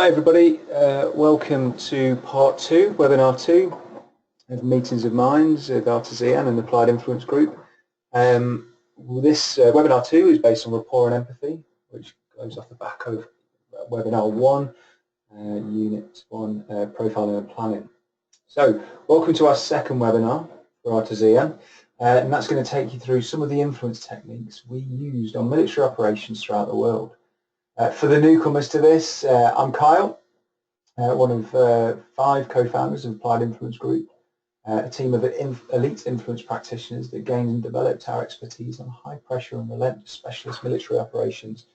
Hi everybody, welcome to part 2, webinar 2 of Meetings of Minds with Artisan and Applied Influence Group. This webinar 2 is based on Rapport and Empathy, which goes off the back of webinar 1, unit 1, Profiling and Planning. So, welcome to our second webinar for Artisan, and that's going to take you through some of the influence techniques we used on military operations throughout the world. For the newcomers to this, I'm Kyle, one of 5 co-founders of Applied Influence Group, a team of elite influence practitioners that gained and developed our expertise on high pressure and relentless specialist military operations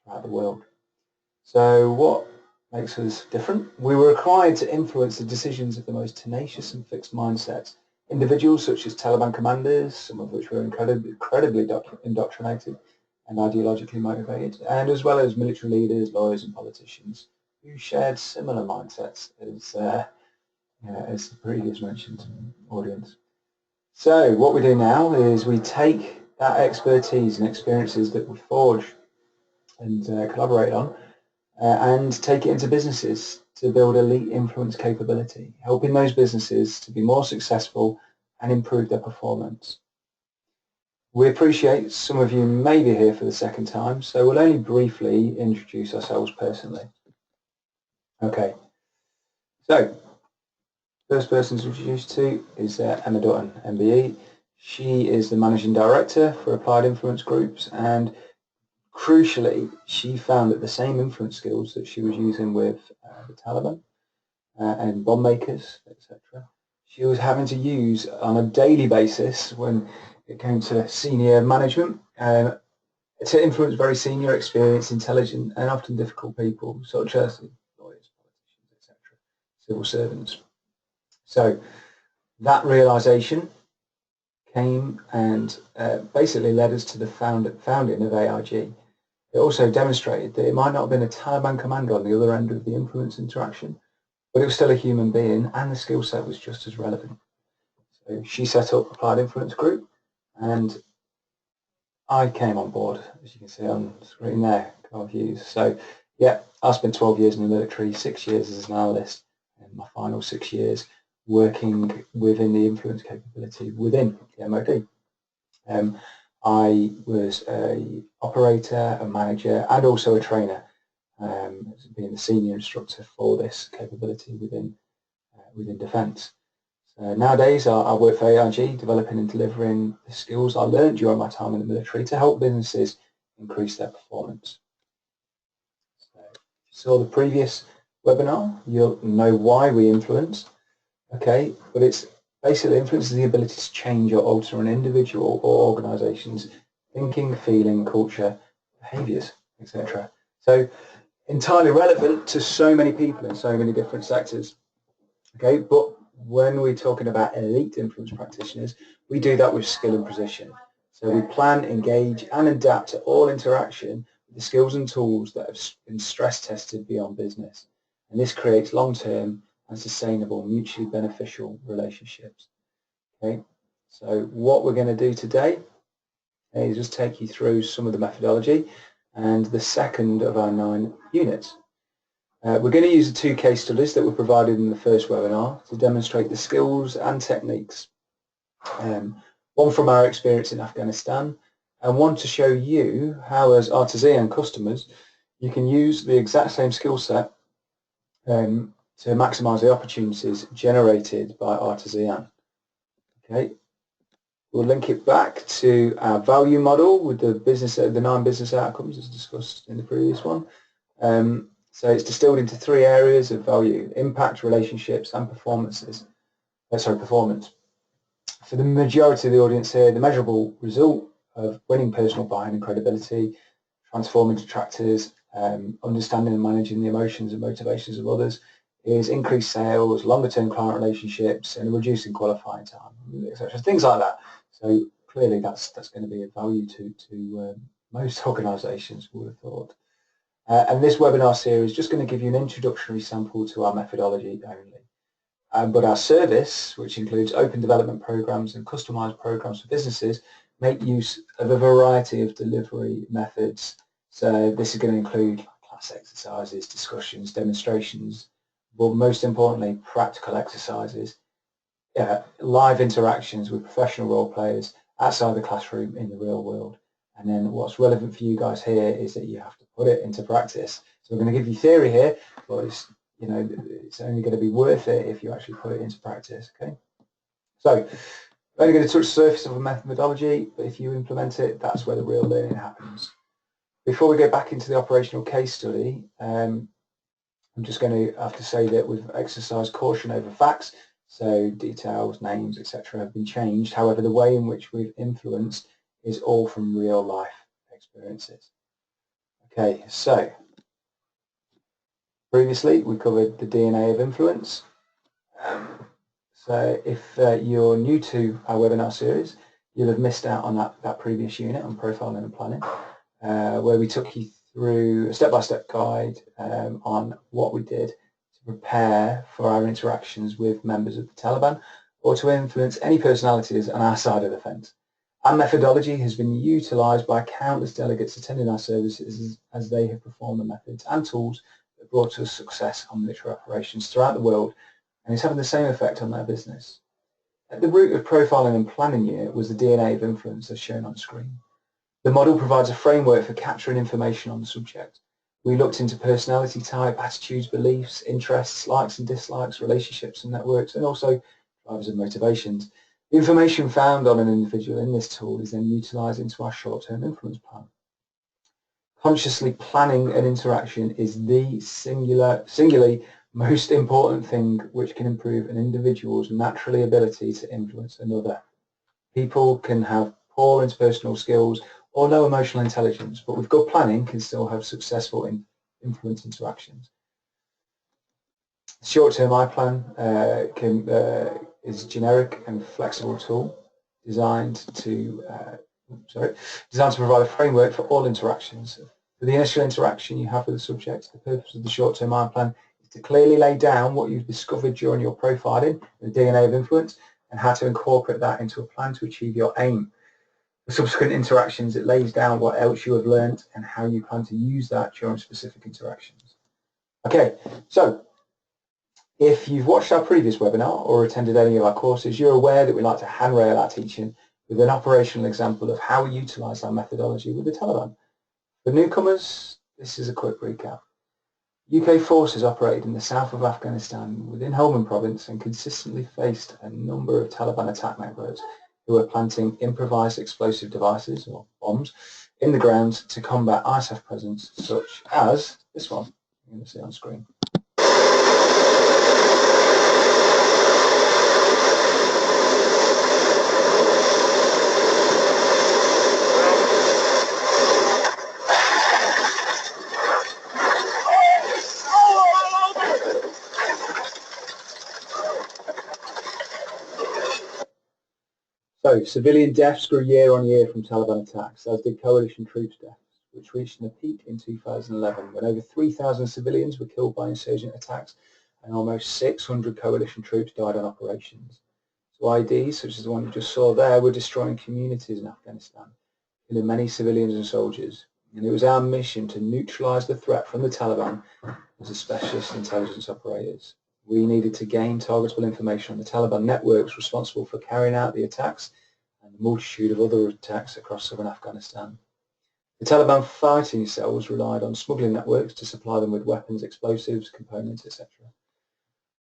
throughout the world. So what makes us different? We were required to influence the decisions of the most tenacious and fixed mindsets, individuals such as Taliban commanders, some of which were incredibly indoctrinated and ideologically motivated, and as well as military leaders, lawyers and politicians who shared similar mindsets as the previous mentioned audience. So what we do now is we take that expertise and experiences that we forge and collaborate on and take it into businesses to build elite influence capability, helping those businesses to be more successful and improve their performance. We appreciate some of you may be here for the second time, so we'll only briefly introduce ourselves personally. Okay, so first person to introduce to is Emma Dutton, MBE. She is the Managing Director for Applied Influence Groups, and crucially, she found that the same influence skills that she was using with the Taliban and bomb makers, etc., she was having to use on a daily basis when it came to senior management to influence very senior, experienced, intelligent, and often difficult people, such as lawyers, politicians, etc., civil servants. So that realization came and basically led us to the founding of AIG. It also demonstrated that it might not have been a Taliban commander on the other end of the influence interaction, but it was still a human being, and the skill set was just as relevant. So she set up Applied Influence Group, and I came on board, as you can see on the screen there, Carl Hughes. So yeah, I spent 12 years in the military, 6 years as an analyst, and my final 6 years working within the influence capability within the MOD. I was an operator, a manager, and also a trainer, being the senior instructor for this capability within defence. Nowadays, I work for AIG, developing and delivering the skills I learned during my time in the military to help businesses increase their performance. So, if you saw the previous webinar, you'll know why we influence. Okay, but it's basically influence is the ability to change or alter an individual or organisation's thinking, feeling, culture, behaviours, etc. So entirely relevant to so many people in so many different sectors. Okay, but when we're talking about elite influence practitioners, we do that with skill and precision. So we plan, engage and adapt to all interaction with the skills and tools that have been stress tested beyond business. And this creates long-term and sustainable, mutually beneficial relationships. Okay, so what we're going to do today is just take you through some of the methodology and the second of our 9 units. We're going to use the 2 case studies that were provided in the first webinar to demonstrate the skills and techniques. One from our experience in Afghanistan, and one to show you how, as Artisan customers, you can use the exact same skill set to maximise the opportunities generated by Artisan. Okay, we'll link it back to our value model with the 9 business outcomes as discussed in the previous one. So it's distilled into 3 areas of value: impact, relationships, and performance. For the majority of the audience here, the measurable result of winning personal buy-in and credibility, transforming detractors, understanding and managing the emotions and motivations of others, is increased sales, longer-term client relationships, and reducing qualifying time, etc. Things like that. So clearly, that's going to be of value to most organisations, we would have thought. And this webinar series is just going to give you an introductory sample to our methodology only. But our service, which includes open development programs and customized programs for businesses, make use of a variety of delivery methods. So this is going to include class exercises, discussions, demonstrations, but most importantly, practical exercises, live interactions with professional role players outside the classroom in the real world. And then what's relevant for you guys here is that you have to put it into practice. So we're going to give you theory here, but it's, it's only going to be worth it if you actually put it into practice. Okay. So we're only going to touch the surface of a methodology, but if you implement it, that's where the real learning happens. Before we go back into the operational case study, I'm just going to have to say that we've exercised caution over facts. So details, names, etc. have been changed. However, the way in which we've influenced is all from real life experiences. Okay, so previously we covered the DNA of influence. So if you're new to our webinar series, you'll have missed out on that previous unit on profiling and planning, where we took you through a step-by-step guide on what we did to prepare for our interactions with members of the Taliban or to influence any personalities on our side of the fence. Our methodology has been utilised by countless delegates attending our services as they have performed the methods and tools that brought us success on military operations throughout the world, and it's having the same effect on their business. At the root of profiling and planning unit was the DNA of influence as shown on screen. The model provides a framework for capturing information on the subject. We looked into personality type, attitudes, beliefs, interests, likes and dislikes, relationships and networks, and also drivers and motivations. The information found on an individual in this tool is then utilised into our short-term influence plan. Consciously planning an interaction is the singularly most important thing which can improve an individual's natural ability to influence another. People can have poor interpersonal skills or low emotional intelligence, but with good planning can still have successful influence interactions. Short-term I-Plan is a generic and flexible tool designed to provide a framework for all interactions. For the initial interaction you have with the subject, the purpose of the short-term I-Plan is to clearly lay down what you've discovered during your profiling, the DNA of influence, and how to incorporate that into a plan to achieve your aim. For subsequent interactions, it lays down what else you have learned and how you plan to use that during specific interactions. Okay, so if you've watched our previous webinar or attended any of our courses, you're aware that we like to handrail our teaching with an operational example of how we utilise our methodology with the Taliban. For newcomers, this is a quick recap. UK forces operated in the south of Afghanistan within Helmand province and consistently faced a number of Taliban attack networks who were planting improvised explosive devices, or bombs, in the ground to combat ISAF presence, such as this one you're going to see on screen. So, civilian deaths grew year on year from Taliban attacks, as did coalition troops deaths, which reached a peak in 2011 when over 3,000 civilians were killed by insurgent attacks and almost 600 coalition troops died on operations. So IEDs, such as the one you just saw there, were destroying communities in Afghanistan, killing many civilians and soldiers. And it was our mission to neutralise the threat from the Taliban as a specialist intelligence operators. We needed to gain targetable information on the Taliban networks responsible for carrying out the attacks and the multitude of other attacks across southern Afghanistan. The Taliban fighting cells relied on smuggling networks to supply them with weapons, explosives, components, etc.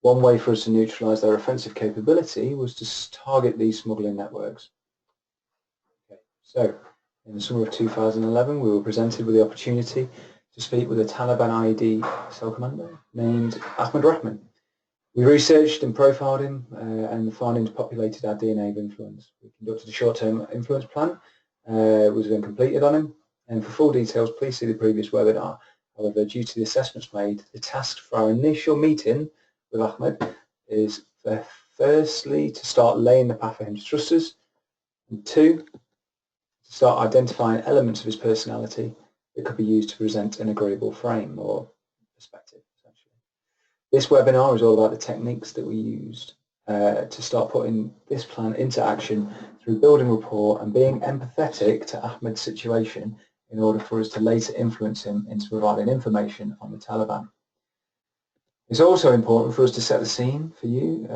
One way for us to neutralise their offensive capability was to target these smuggling networks. Okay. So, in the summer of 2011, we were presented with the opportunity to speak with a Taliban IED cell commander named Ahmed Rahman. We researched and profiled him, and the findings populated our DNA of influence. We conducted a short-term influence plan, was then completed on him, and for full details, please see the previous webinar. However, due to the assessments made, the task for our initial meeting with Ahmed is firstly to start laying the path for him to trust us, and two, to start identifying elements of his personality that could be used to present an agreeable frame or perspective. This webinar is all about the techniques that we used to start putting this plan into action through building rapport and being empathetic to Ahmed's situation in order for us to later influence him into providing information on the Taliban. It's also important for us to set the scene for you,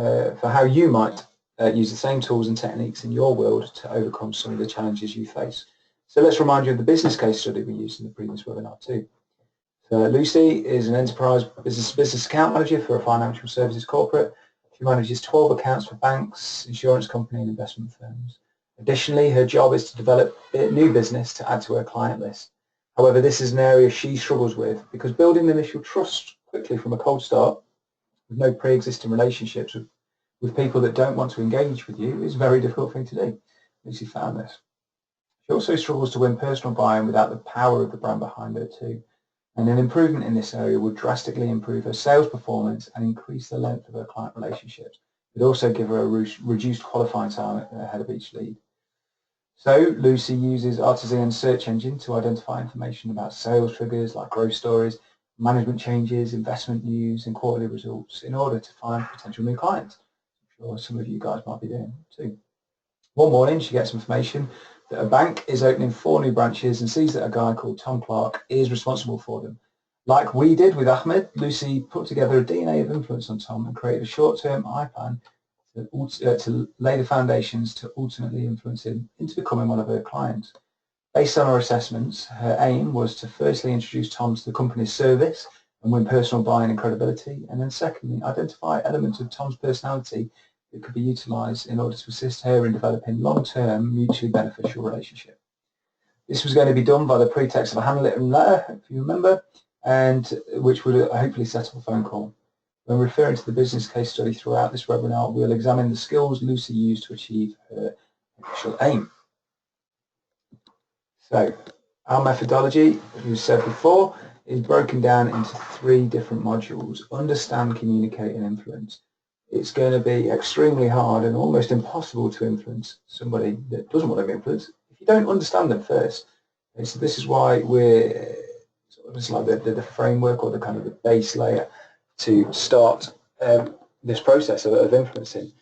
for how you might use the same tools and techniques in your world to overcome some of the challenges you face. So let's remind you of the business case study we used in the previous webinar too. So Lucy is an enterprise business account manager for a financial services corporate. She manages 12 accounts for banks, insurance company and investment firms. Additionally, her job is to develop new business to add to her client list. However, this is an area she struggles with because building initial trust quickly from a cold start with no pre-existing relationships with people that don't want to engage with you is a very difficult thing to do. Lucy found this. She also struggles to win personal buy-in without the power of the brand behind her too. And an improvement in this area would drastically improve her sales performance and increase the length of her client relationships. It would also give her a reduced qualifying time ahead of each lead. So Lucy uses Artisan's search engine to identify information about sales triggers like growth stories, management changes, investment news and quarterly results in order to find potential new clients. I'm sure some of you guys might be doing too. One morning she gets information that a bank is opening 4 new branches and sees that a guy called Tom Clark is responsible for them. Like we did with Ahmed, Lucy put together a DNA of influence on Tom and created a short-term plan to lay the foundations to ultimately influence him into becoming one of her clients. Based on our assessments, her aim was to firstly introduce Tom to the company's service and win personal buy-in and credibility, and then secondly, identify elements of Tom's personality that could be utilised in order to assist her in developing long-term, mutually beneficial relationship. This was going to be done by the pretext of a handwritten letter, if you remember, and which would hopefully set up a phone call. When referring to the business case study throughout this webinar, we'll examine the skills Lucy used to achieve her initial aim. So, our methodology, as we said before, is broken down into 3 different modules: understand, communicate, and influence. It's going to be extremely hard and almost impossible to influence somebody that doesn't want to be influenced if you don't understand them first. And so this is why we're sort of just like the framework or the kind of the base layer to start this process of influencing.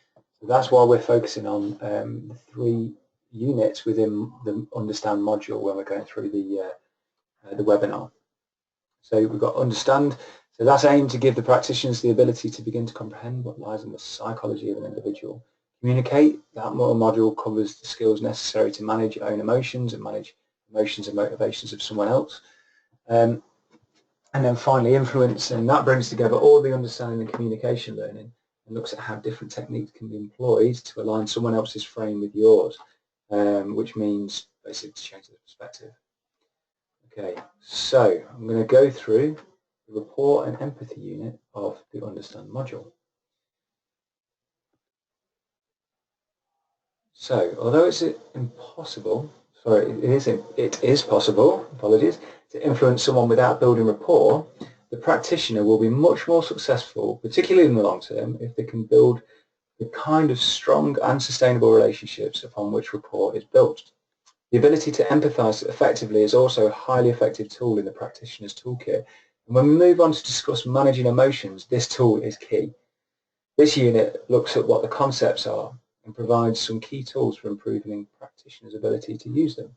So that's why we're focusing on the 3 units within the understand module when we're going through the webinar. So we've got understand. So that's aimed to give the practitioners the ability to begin to comprehend what lies in the psychology of an individual. Communicate, that module covers the skills necessary to manage your own emotions and manage emotions and motivations of someone else. And then finally influence, and that brings together all the understanding and communication learning and looks at how different techniques can be employed to align someone else's frame with yours, which means basically to change the perspective. Okay, so I'm going to go through the Rapport and Empathy unit of the Understand module. So, although it's impossible, it is possible, apologies, to influence someone without building rapport, the practitioner will be much more successful, particularly in the long term, if they can build the kind of strong and sustainable relationships upon which rapport is built. The ability to empathize effectively is also a highly effective tool in the practitioner's toolkit. And when we move on to discuss managing emotions, this tool is key. This unit looks at what the concepts are and provides some key tools for improving practitioners' ability to use them.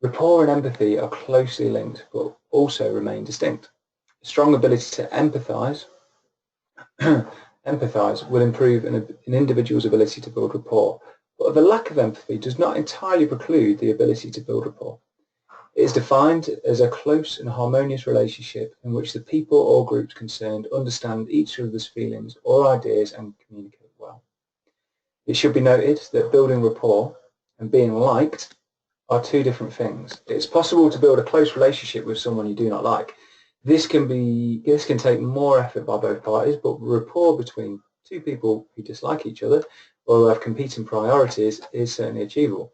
Rapport and empathy are closely linked but also remain distinct. A strong ability to empathize will improve an individual's ability to build rapport, but the lack of empathy does not entirely preclude the ability to build rapport. It is defined as a close and harmonious relationship in which the people or groups concerned understand each other's feelings or ideas and communicate well. It should be noted that building rapport and being liked are 2 different things. It's possible to build a close relationship with someone you do not like. This can take more effort by both parties, but rapport between 2 people who dislike each other or who have competing priorities is certainly achievable.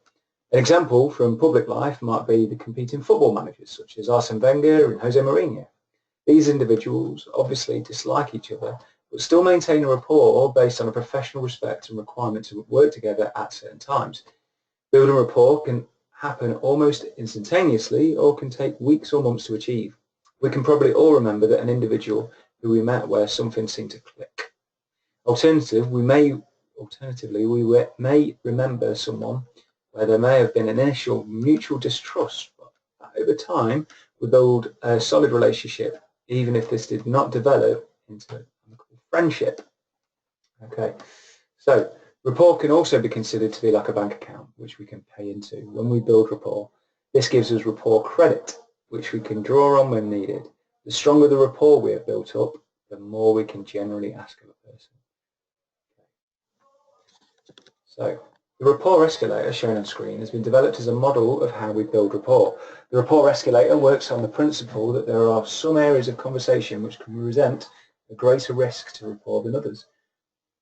An example from public life might be the competing football managers such as Arsene Wenger and Jose Mourinho. These individuals obviously dislike each other but still maintain a rapport based on a professional respect and requirement to work together at certain times. Building rapport can happen almost instantaneously or can take weeks or months to achieve. We can probably all remember that an individual who we met where something seemed to click. Alternatively, we may remember someone where there may have been an initial mutual distrust, but that over time we build a solid relationship, even if this did not develop into friendship. Okay, so rapport can also be considered to be like a bank account, which we can pay into when we build rapport. This gives us rapport credit, which we can draw on when needed. The stronger the rapport we have built up, the more we can generally ask of a person. So the Rapport Escalator shown on screen has been developed as a model of how we build rapport. The Rapport Escalator works on the principle that there are some areas of conversation which can present a greater risk to rapport than others.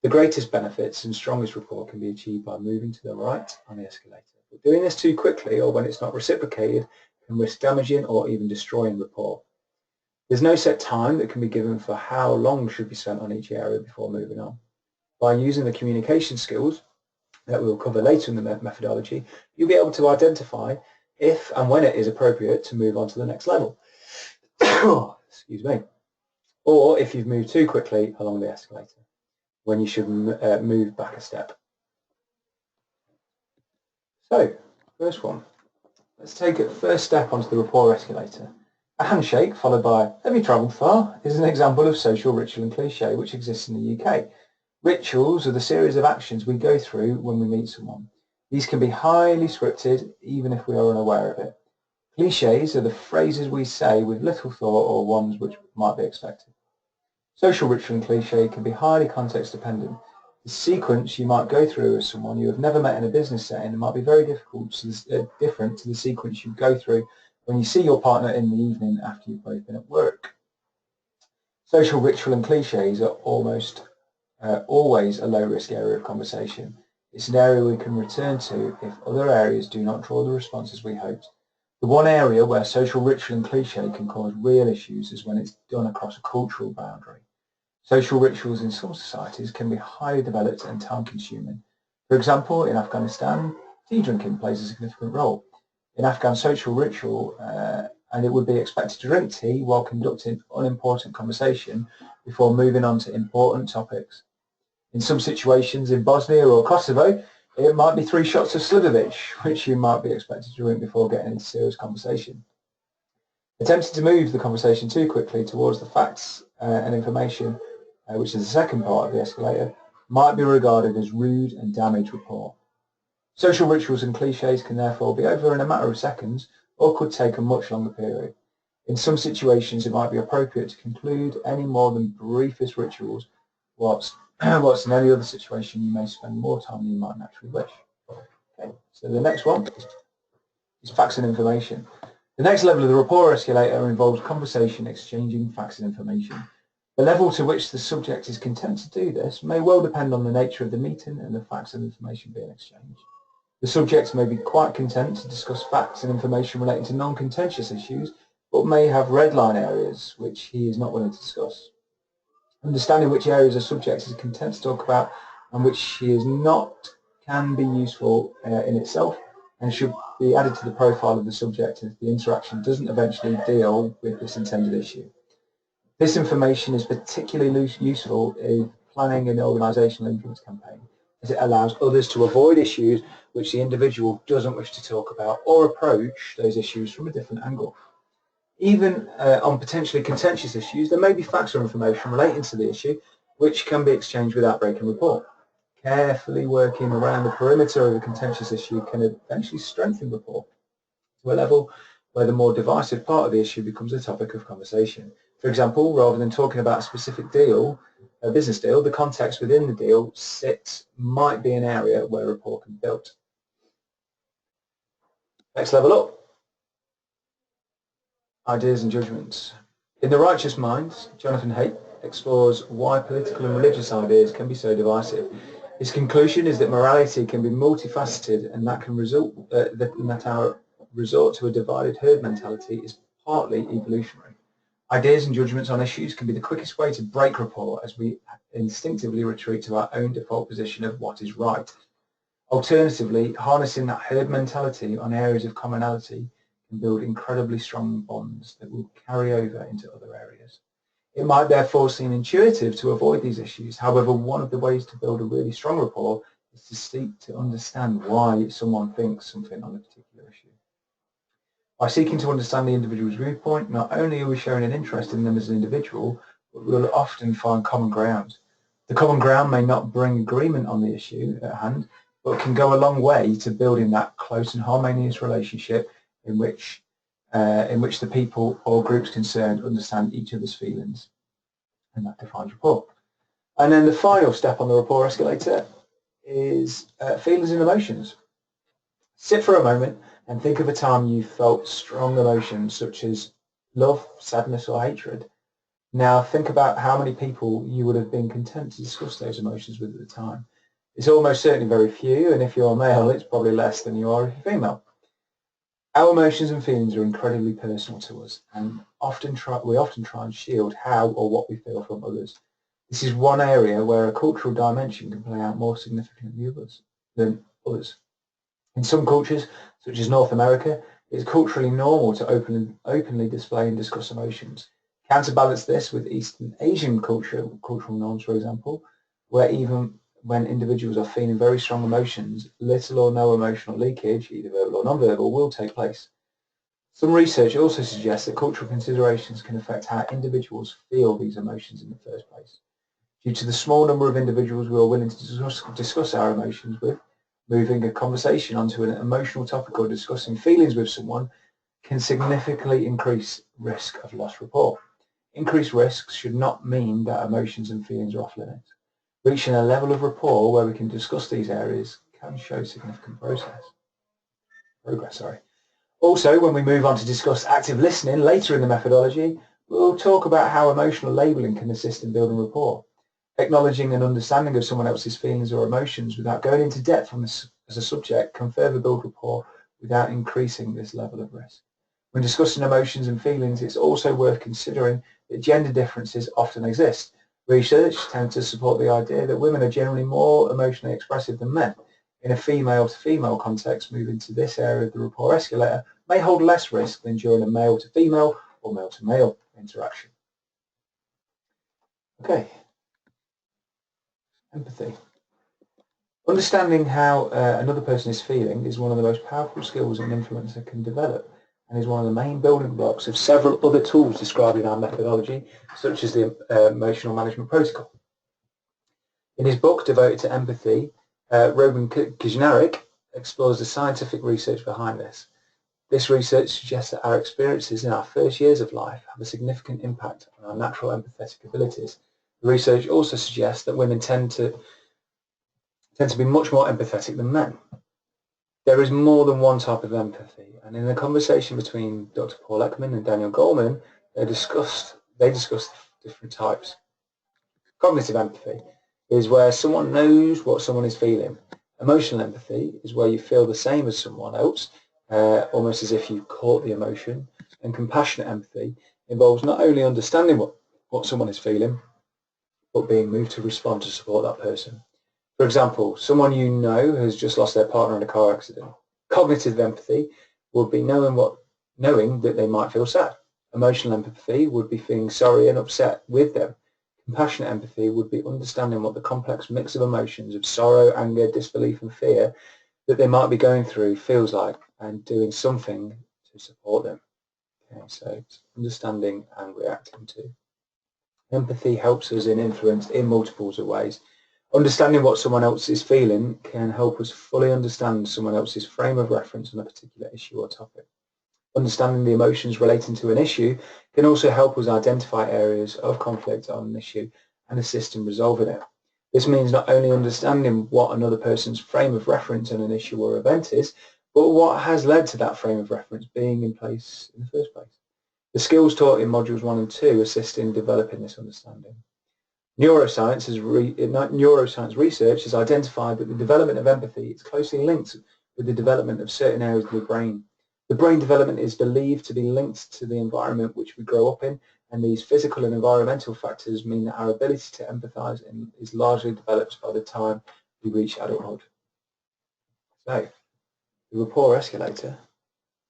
The greatest benefits and strongest rapport can be achieved by moving to the right on the escalator. But doing this too quickly or when it's not reciprocated can risk damaging or even destroying rapport. There's no set time that can be given for how long should be spent on each area before moving on. By using the communication skills that we'll cover later in the methodology, you'll be able to identify if and when it is appropriate to move on to the next level. Excuse me. Or if you've moved too quickly along the escalator, when you should move back a step. So, first one. Let's take a first step onto the rapport escalator. A handshake followed by, "Have you travelled far?" is an example of social ritual and cliche which exists in the UK. Rituals are the series of actions we go through when we meet someone. These can be highly scripted, even if we are unaware of it. Clichés are the phrases we say with little thought or ones which might be expected. Social ritual and cliche can be highly context dependent. The sequence you might go through with someone you have never met in a business setting might be very different to the sequence you go through when you see your partner in the evening after you've both been at work. Social ritual and cliches are almost always a low-risk area of conversation. It's an area we can return to if other areas do not draw the responses we hoped. The one area where social ritual and cliche can cause real issues is when it's done across a cultural boundary. Social rituals in some societies can be highly developed and time-consuming. For example, in Afghanistan, tea drinking plays a significant role. In Afghan social ritual, and it would be expected to drink tea while conducting unimportant conversation before moving on to important topics. In some situations in Bosnia or Kosovo, it might be 3 shots of Slivovich, which you might be expected to drink before getting into serious conversation. Attempting to move the conversation too quickly towards the facts and information, which is the second part of the escalator, might be regarded as rude and damage rapport. Social rituals and cliches can therefore be over in a matter of seconds or could take a much longer period. In some situations, it might be appropriate to conclude any more than briefest rituals, whilst in any other situation you may spend more time than you might naturally wish. Okay, so the next one is facts and information. The next level of the rapport escalator involves conversation exchanging facts and information. The level to which the subject is content to do this may well depend on the nature of the meeting and the facts and information being exchanged. The subject may be quite content to discuss facts and information relating to non-contentious issues, but may have red line areas which he is not willing to discuss. Understanding which areas a subject is content to talk about and which he is not can be useful in itself and should be added to the profile of the subject if the interaction doesn't eventually deal with this intended issue. This information is particularly useful in planning an organisational influence campaign, as it allows others to avoid issues which the individual doesn't wish to talk about or approach those issues from a different angle. Even on potentially contentious issues, there may be facts or information relating to the issue which can be exchanged without breaking rapport. Carefully working around the perimeter of a contentious issue can eventually strengthen rapport to a level where the more divisive part of the issue becomes a topic of conversation. For example, rather than talking about a specific deal, a business deal, the context within the deal might be an area where rapport can be built. Next level up. Ideas and judgments. In The Righteous Mind, Jonathan Haidt explores why political and religious ideas can be so divisive. His conclusion is that morality can be multifaceted and that our resort to a divided herd mentality is partly evolutionary. Ideas and judgments on issues can be the quickest way to break rapport as we instinctively retreat to our own default position of what is right. Alternatively, harnessing that herd mentality on areas of commonality can build incredibly strong bonds that will carry over into other areas. It might therefore seem intuitive to avoid these issues. However, one of the ways to build a really strong rapport is to seek to understand why someone thinks something on a particular issue. By seeking to understand the individual's viewpoint, not only are we showing an interest in them as an individual, but we'll often find common ground. The common ground may not bring agreement on the issue at hand, but can go a long way to building that close and harmonious relationship in which the people or groups concerned understand each other's feelings, and that defines rapport. And then the final step on the rapport escalator is feelings and emotions. Sit for a moment and think of a time you felt strong emotions such as love, sadness, or hatred. Now think about how many people you would have been content to discuss those emotions with at the time. It's almost certainly very few, and if you're a male, it's probably less than you are if you're female. Our emotions and feelings are incredibly personal to us, and we often try and shield how or what we feel from others. This is one area where a cultural dimension can play out more significantly than others. In some cultures, such as North America, it's culturally normal to openly display and discuss emotions. Counterbalance this with Eastern Asian cultural norms, for example, where even when individuals are feeling very strong emotions, little or no emotional leakage, either verbal or non-verbal, will take place. Some research also suggests that cultural considerations can affect how individuals feel these emotions in the first place. Due to the small number of individuals we are willing to discuss our emotions with, moving a conversation onto an emotional topic or discussing feelings with someone can significantly increase risk of lost rapport. Increased risks should not mean that emotions and feelings are off limits. Reaching a level of rapport where we can discuss these areas can show significant progress. Also, when we move on to discuss active listening later in the methodology, we'll talk about how emotional labeling can assist in building rapport. Acknowledging an understanding of someone else's feelings or emotions without going into depth on this as a subject can further build rapport without increasing this level of risk. When discussing emotions and feelings, it's also worth considering that gender differences often exist. Research tends to support the idea that women are generally more emotionally expressive than men. In a female-to-female context, moving to this area of the rapport escalator may hold less risk than during a male-to-female or male-to-male interaction. Okay. Empathy. Understanding how another person is feeling is one of the most powerful skills an influencer can develop, and is one of the main building blocks of several other tools described in our methodology, such as the Emotional Management Protocol. In his book devoted to empathy, Robin Kijnarik explores the scientific research behind this. This research suggests that our experiences in our first years of life have a significant impact on our natural empathetic abilities. The research also suggests that women tend to be much more empathetic than men. There is more than one type of empathy, and in a conversation between Dr. Paul Ekman and Daniel Goleman, they discussed different types. Cognitive empathy is where someone knows what someone is feeling. Emotional empathy is where you feel the same as someone else, almost as if you caught the emotion. And compassionate empathy involves not only understanding what someone is feeling, but being moved to respond to support that person. For example, someone you know has just lost their partner in a car accident. Cognitive empathy would be knowing that they might feel sad. Emotional empathy would be feeling sorry and upset with them. Compassionate empathy would be understanding what the complex mix of emotions of sorrow, anger, disbelief and fear that they might be going through feels like, and doing something to support them. Okay, so it's understanding and reacting to. Empathy helps us in influence in multiples of ways. Understanding what someone else is feeling can help us fully understand someone else's frame of reference on a particular issue or topic. Understanding the emotions relating to an issue can also help us identify areas of conflict on an issue and assist in resolving it. This means not only understanding what another person's frame of reference on an issue or event is, but what has led to that frame of reference being in place in the first place. The skills taught in modules 1 and 2 assist in developing this understanding. Neuroscience research has identified that the development of empathy is closely linked with the development of certain areas of the brain. The brain development is believed to be linked to the environment which we grow up in, and these physical and environmental factors mean that our ability to empathize is largely developed by the time we reach adulthood. So, the rapport escalator,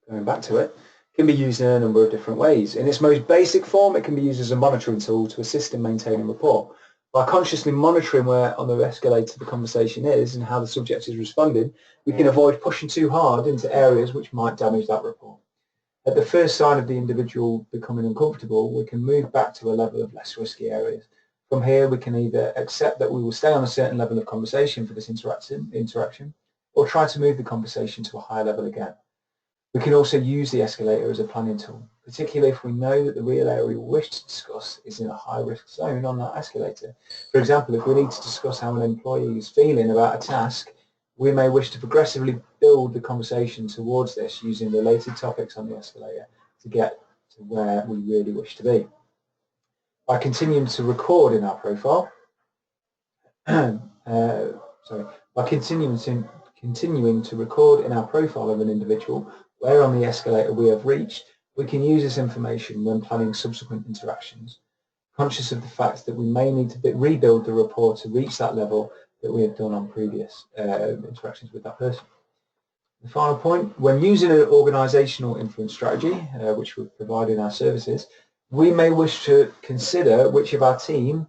going back to it, can be used in a number of different ways. In its most basic form, it can be used as a monitoring tool to assist in maintaining rapport. By consciously monitoring where on the escalator the conversation is and how the subject is responding, we can avoid pushing too hard into areas which might damage that rapport. At the first sign of the individual becoming uncomfortable, we can move back to a level of less risky areas. From here, we can either accept that we will stay on a certain level of conversation for this interaction, or try to move the conversation to a higher level again. We can also use the escalator as a planning tool, particularly if we know that the real area we wish to discuss is in a high-risk zone on that escalator. For example, if we need to discuss how an employee is feeling about a task, we may wish to progressively build the conversation towards this using related topics on the escalator to get to where we really wish to be. By continuing to record in our profile, by continuing to record in our profile of an individual where on the escalator we have reached, we can use this information when planning subsequent interactions, conscious of the fact that we may need to rebuild the rapport to reach that level that we have done on previous interactions with that person. The final point, when using an organisational influence strategy, which we provide in our services, we may wish to consider which of our team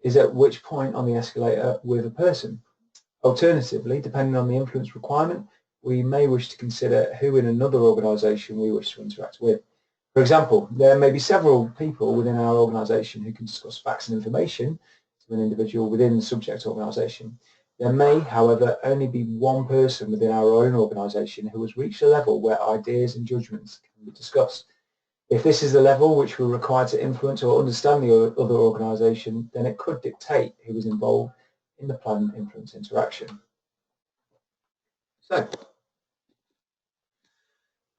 is at which point on the escalator with a person. Alternatively, depending on the influence requirement, we may wish to consider who in another organisation we wish to interact with. For example, there may be several people within our organisation who can discuss facts and information to an individual within the subject organisation. There may, however, only be one person within our own organisation who has reached a level where ideas and judgments can be discussed. If this is the level which we're required to influence or understand the other organisation, then it could dictate who is involved in the planned influence interaction. So,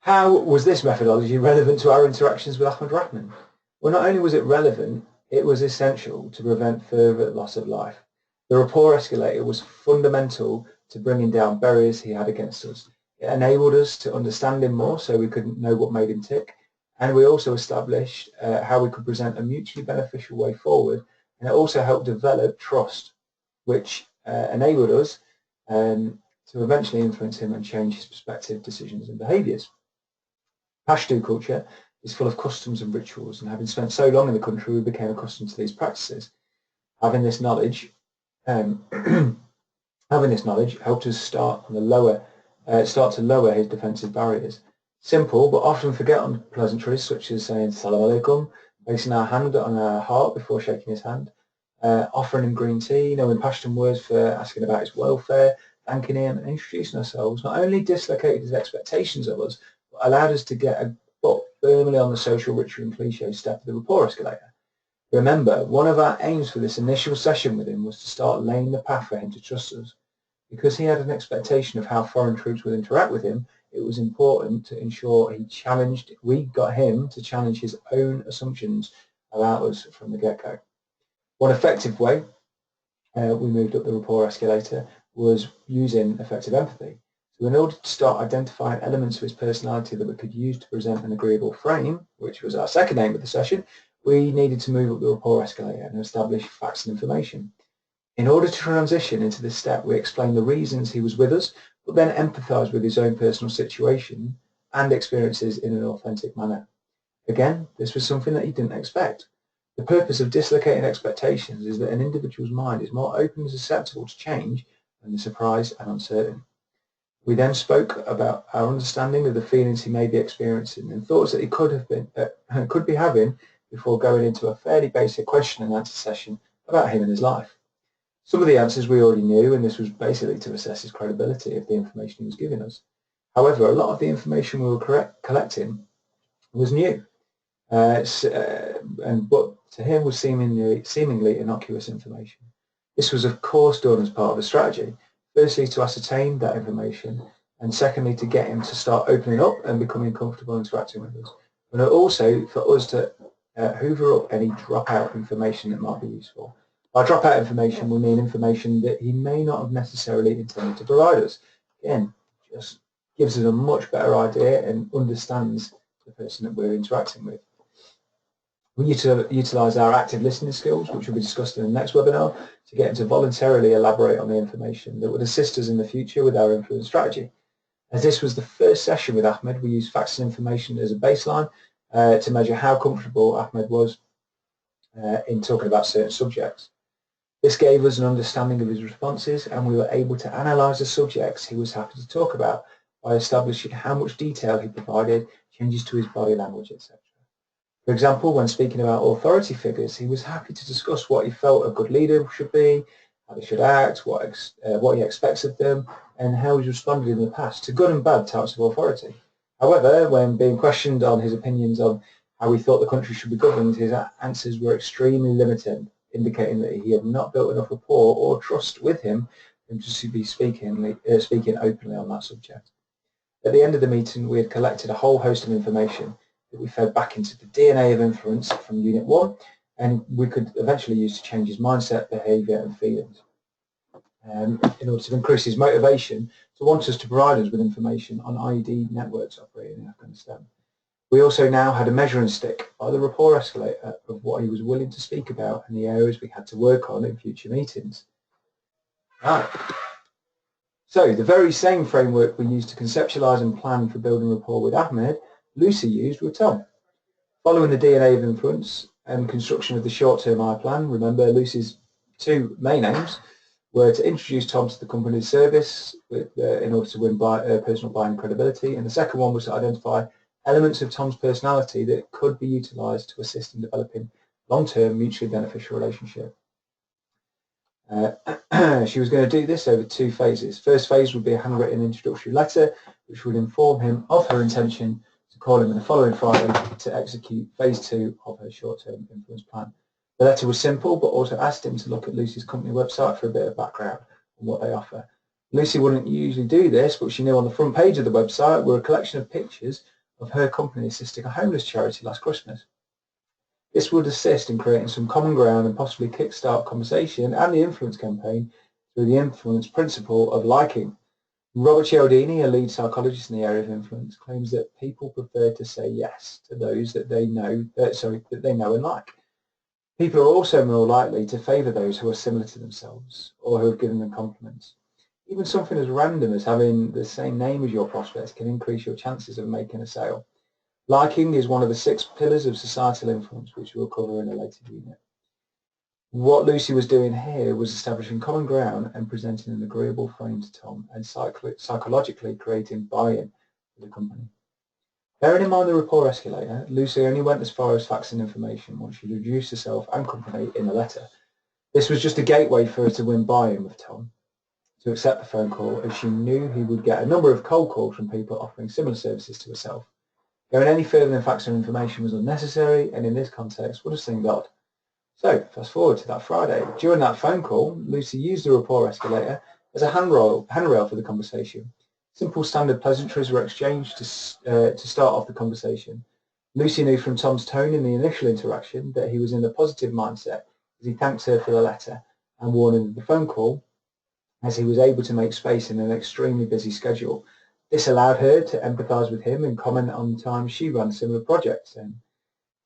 how was this methodology relevant to our interactions with Ahmed Rahman? Well, not only was it relevant, it was essential to prevent further loss of life. The rapport escalator was fundamental to bringing down barriers he had against us. It enabled us to understand him more so we could know what made him tick, and we also established how we could present a mutually beneficial way forward, and it also helped develop trust, which enabled us to eventually influence him and change his perspective, decisions and behaviours. Pashto culture is full of customs and rituals, and having spent so long in the country, we became accustomed to these practices. Having this knowledge helped us start to lower his defensive barriers. Simple but often forgotten pleasantries such as saying Assalamu alaikum, placing our hand on our heart before shaking his hand, offering him green tea, knowing Pashtun words for asking about his welfare, thanking him and introducing ourselves, not only dislocated his expectations of us, but allowed us to get a foot firmly on the social ritual and cliche step of the rapport escalator. Remember, one of our aims for this initial session with him was to start laying the path for him to trust us. Because he had an expectation of how foreign troops would interact with him, it was important to ensure we got him to challenge his own assumptions about us from the get-go. One effective way we moved up the rapport escalator was using effective empathy. So in order to start identifying elements of his personality that we could use to present an agreeable frame, which was our second aim of the session, we needed to move up the rapport escalator and establish facts and information. In order to transition into this step, we explained the reasons he was with us, but then empathised with his own personal situation and experiences in an authentic manner. Again, this was something that he didn't expect. The purpose of dislocating expectations is that an individual's mind is more open and susceptible to change when they're surprised and uncertain. We then spoke about our understanding of the feelings he may be experiencing and thoughts that he could be having before going into a fairly basic question and answer session about him and his life. Some of the answers we already knew, and this was basically to assess his credibility of the information he was giving us. However, a lot of the information we were collecting was new, but to him was seemingly innocuous information. This was of course done as part of a strategy, firstly to ascertain that information, and secondly to get him to start opening up and becoming comfortable interacting with us, and also for us to hoover up any dropout information that might be useful. By dropout information, we mean information that he may not have necessarily intended to provide us. Again, just gives us a much better idea and understands the person that we're interacting with. We utilise our active listening skills, which will be discussed in the next webinar, to get him to voluntarily elaborate on the information that would assist us in the future with our influence strategy. As this was the first session with Ahmed, we used facts and information as a baseline to measure how comfortable Ahmed was in talking about certain subjects. This gave us an understanding of his responses, and we were able to analyse the subjects he was happy to talk about by establishing how much detail he provided, changes to his body language, etc. For example, when speaking about authority figures, he was happy to discuss what he felt a good leader should be, how they should act, what he expects of them, and how he's responded in the past to good and bad types of authority. However, when being questioned on his opinions on how he thought the country should be governed, his answers were extremely limited, indicating that he had not built enough rapport or trust with him to be speaking openly on that subject. At the end of the meeting, we had collected a whole host of information that we fed back into the DNA of influence from Unit 1, and we could eventually use to change his mindset, behaviour and feelings in order to increase his motivation to want us to provide us with information on IED networks operating in Afghanistan. We also now had a measuring stick by the Rapport Escalator of what he was willing to speak about and the areas we had to work on in future meetings. Right. So the very same framework we used to conceptualise and plan for building rapport with Ahmed, Lucy used with Tom. Following the DNA of influence and construction of the short-term I plan, remember Lucy's two main aims were to introduce Tom to the company's service in order to win personal buying credibility, and the second one was to identify elements of Tom's personality that could be utilised to assist in developing long-term mutually beneficial relationship. She was going to do this over 2 phases. First phase would be a handwritten introductory letter which would inform him of her intention to call him in the following Friday to execute phase 2 of her short-term influence plan. The letter was simple but also asked him to look at Lucy's company website for a bit of background on what they offer. Lucy wouldn't usually do this, but she knew on the front page of the website were a collection of pictures of her company assisting a homeless charity last Christmas. This would assist in creating some common ground and possibly kickstart conversation and the influence campaign through the influence principle of liking. Robert Cialdini, a lead psychologist in the area of influence, claims that people prefer to say yes to those that they know and like. People are also more likely to favour those who are similar to themselves or who have given them compliments. Even something as random as having the same name as your prospects can increase your chances of making a sale. Liking is one of the 6 pillars of societal influence, which we'll cover in a later unit. What Lucy was doing here was establishing common ground and presenting an agreeable frame to Tom and psychologically creating buy-in for the company. Bearing in mind the Rapport Escalator, Lucy only went as far as facts and information once she introduced herself and company in the letter. This was just a gateway for her to win buy-in with Tom to accept the phone call, as she knew he would get a number of cold calls from people offering similar services to herself. Going any further than facts and information was unnecessary, and in this context would have seemed odd. So, fast forward to that Friday. During that phone call, Lucy used the Rapport Escalator as a handrail for the conversation. Simple standard pleasantries were exchanged to start off the conversation. Lucy knew from Tom's tone in the initial interaction that he was in a positive mindset as he thanked her for the letter and warned of the phone call, as he was able to make space in an extremely busy schedule. This allowed her to empathise with him and comment on the time she ran similar projects. And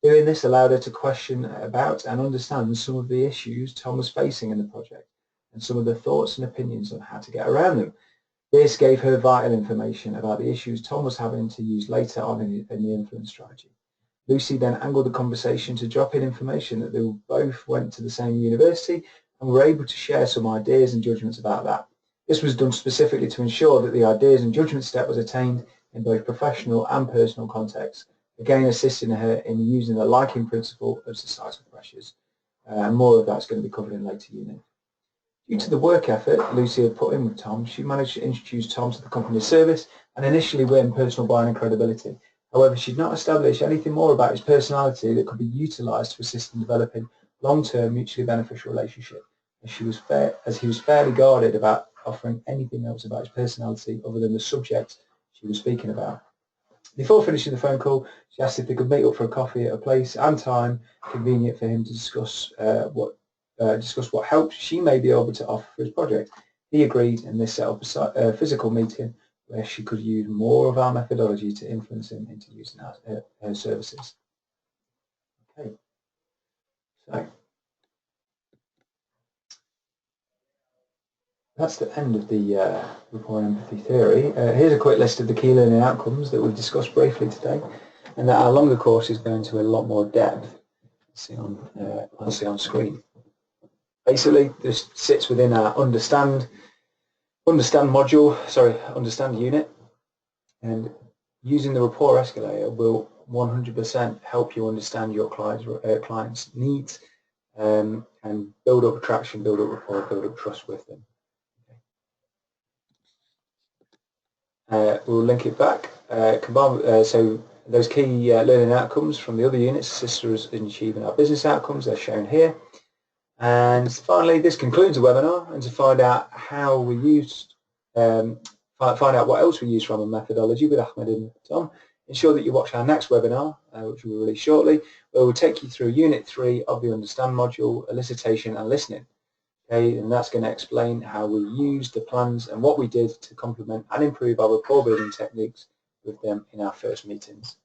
doing this allowed her to question about and understand some of the issues Tom was facing in the project and some of the thoughts and opinions on how to get around them. This gave her vital information about the issues Tom was having to use later on in the influence strategy. Lucy then angled the conversation to drop in information that they both went to the same university and were able to share some ideas and judgments about that. This was done specifically to ensure that the ideas and judgment step was attained in both professional and personal contexts, again assisting her in using the liking principle of societal pressures. More of that's going to be covered in later units. Due to the work effort Lucy had put in with Tom, she managed to introduce Tom to the company's service and initially win personal buying and credibility. However, she'd not established anything more about his personality that could be utilised to assist in developing long-term mutually beneficial relationship, as he was fairly guarded about offering anything else about his personality other than the subject she was speaking about. Before finishing the phone call, she asked if they could meet up for a coffee at a place and time convenient for him to discuss what help she may be able to offer for his project. He agreed, and this set up a physical meeting where she could use more of our methodology to influence him into using her services. Okay, so that's the end of the Rapport and Empathy theory. Here's a quick list of the key learning outcomes that we've discussed briefly today, and that our longer courses go into a lot more depth. Let's see on screen. Basically, this sits within our understand unit. And using the Rapport Escalator will 100% help you understand your client's needs and build up attraction, build up rapport, build up trust with them. We'll link it back. So those key learning outcomes from the other units assist us in achieving our business outcomes. They're shown here. And finally, this concludes the webinar. And to find out how we used, find out what else we use from a methodology with Ahmed and Tom, ensure that you watch our next webinar, which will be released shortly, where we'll take you through Unit 3 of the Understand module, elicitation and listening. Okay, and that's going to explain how we used the plans and what we did to complement and improve our rapport building techniques with them in our first meetings.